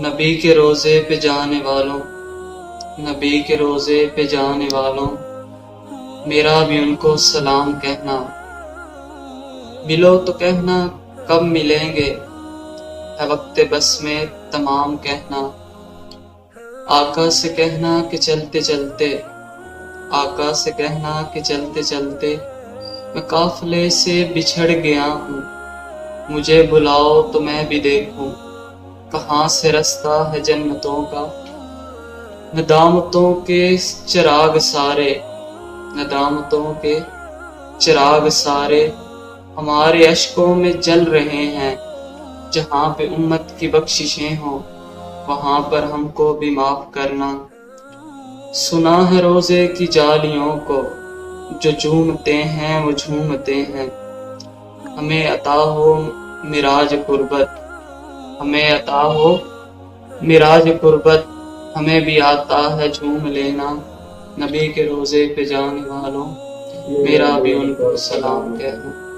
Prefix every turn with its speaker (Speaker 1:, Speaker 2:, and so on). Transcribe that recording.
Speaker 1: نبی کے روزے پہ جانے والوں، نبی کے روزے پہ جانے والوں، میرا بھی ان کو سلام کہنا۔ ملو تو کہنا کب ملیں گے، ہے وقت بس میں تمام کہنا۔ آقا سے کہنا کہ چلتے چلتے، آقا سے کہنا کہ چلتے چلتے میں قافلے سے بچھڑ گیا ہوں، مجھے بلاؤ تو میں بھی دیکھوں کہاں سے رستہ ہے جنتوں کا۔ ندامتوں کے چراغ سارے، ندامتوں کے چراغ سارے ہمارے اشکوں میں جل رہے ہیں، جہاں پہ امت کی بخششیں ہوں وہاں پر ہم کو بھی معاف کرنا۔ سنا ہے روزے کی جالیوں کو، جو جھومتے ہیں وہ جھومتے ہیں، ہمیں عطا ہو معراج قربت، ہمیں عطا ہو معراج قربت، ہمیں بھی آتا ہے جھوم لینا۔ نبی کے روزے پہ جانے والوں، میرا بھی ان کو سلام کہنا۔